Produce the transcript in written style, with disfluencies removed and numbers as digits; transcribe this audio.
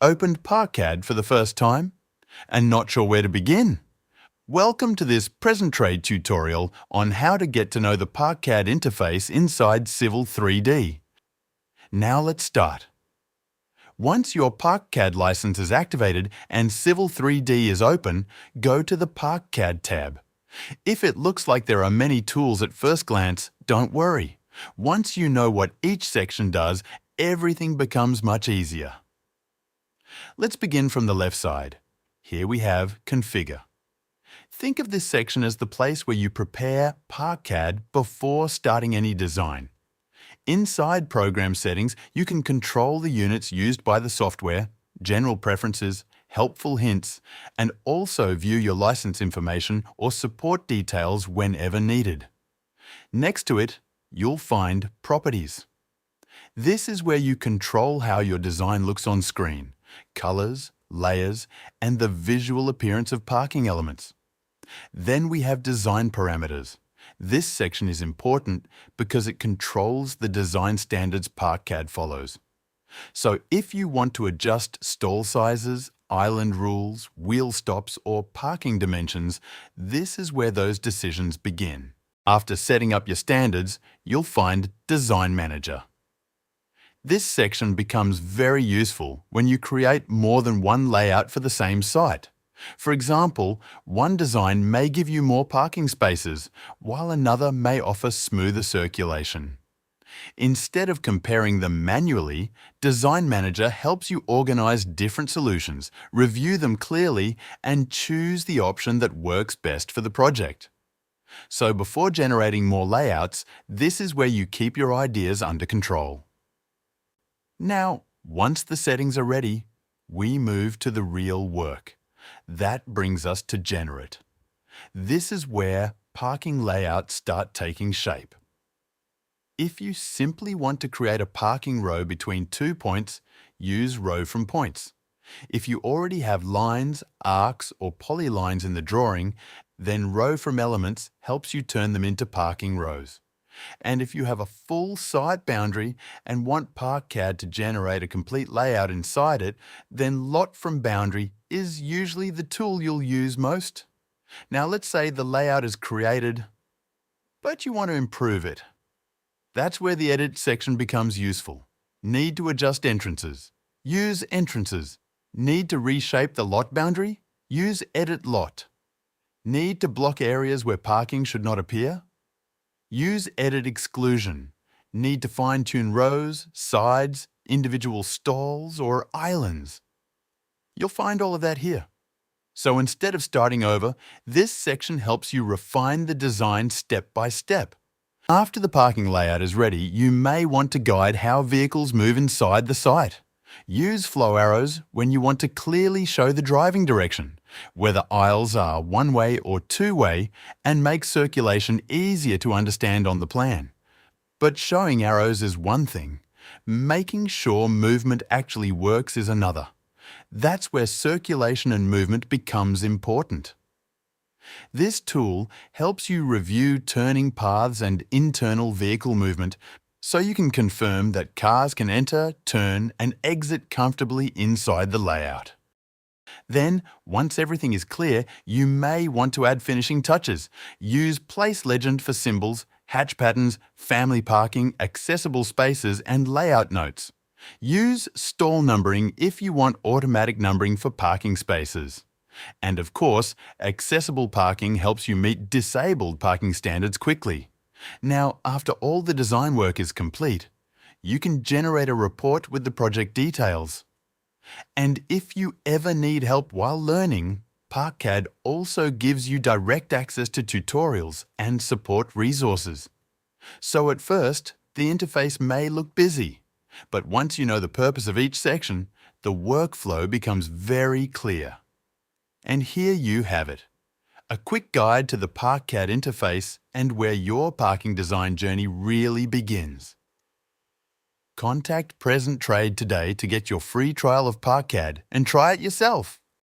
Opened ParkCAD for the first time? And not sure where to begin? Welcome to this present trade tutorial on how to get to know the ParkCAD interface inside Civil 3D. Now let's start. Once your ParkCAD license is activated and Civil 3D is open, go to the ParkCAD tab. If it looks like there are many tools at first glance, don't worry. Once you know what each section does, everything becomes much easier. Let's begin from the left side. Here we have Configure. Think of this section as the place where you prepare ParkCAD before starting any design. Inside Program Settings, you can control the units used by the software, general preferences, helpful hints, and also view your license information or support details whenever needed. Next to it, you'll find Properties. This is where you control how your design looks on screen, colors, layers, and the visual appearance of parking elements. Then we have Design Parameters. This section is important because it controls the design standards ParkCAD follows. So if you want to adjust stall sizes, island rules, wheel stops, or parking dimensions, this is where those decisions begin. After setting up your standards, you'll find Design Manager. This section becomes very useful when you create more than one layout for the same site. For example, one design may give you more parking spaces, while another may offer smoother circulation. Instead of comparing them manually, Design Manager helps you organize different solutions, review them clearly, and choose the option that works best for the project. So before generating more layouts, this is where you keep your ideas under control. Now, once the settings are ready, we move to the real work. That brings us to Generate. This is where parking layouts start taking shape. If you simply want to create a parking row between 2 points, use Row from Points. If you already have lines, arcs, or polylines in the drawing, then Row from Elements helps you turn them into parking rows. And if you have a full site boundary and want ParkCAD to generate a complete layout inside it, then Lot from Boundary is usually the tool you'll use most. Now let's say the layout is created, but you want to improve it. That's where the Edit section becomes useful. Need to adjust entrances? Use Entrances. Need to reshape the lot boundary? Use Edit Lot. Need to block areas where parking should not appear? Use Edit Exclusion. Need to fine-tune rows, sides, individual stalls, or islands? You'll find all of that here. So instead of starting over, this section helps you refine the design step by step. After the parking layout is ready, you may want to guide how vehicles move inside the site. Use flow arrows when you want to clearly show the driving direction, whether aisles are one-way or two-way, and make circulation easier to understand on the plan. But showing arrows is one thing. Making sure movement actually works is another. That's where circulation and movement becomes important. This tool helps you review turning paths and internal vehicle movement so you can confirm that cars can enter, turn, and exit comfortably inside the layout. Then, once everything is clear, you may want to add finishing touches. Use Place Legend for symbols, hatch patterns, family parking, accessible spaces, and layout notes. Use stall numbering if you want automatic numbering for parking spaces. And of course, accessible parking helps you meet disabled parking standards quickly. Now, after all the design work is complete, you can generate a report with the project details. And if you ever need help while learning, ParkCAD also gives you direct access to tutorials and support resources. So at first, the interface may look busy, but once you know the purpose of each section, the workflow becomes very clear. And here you have it. A quick guide to the ParkCAD interface and where your parking design journey really begins. Contact Present Trade today to get your free trial of ParkCAD and try it yourself.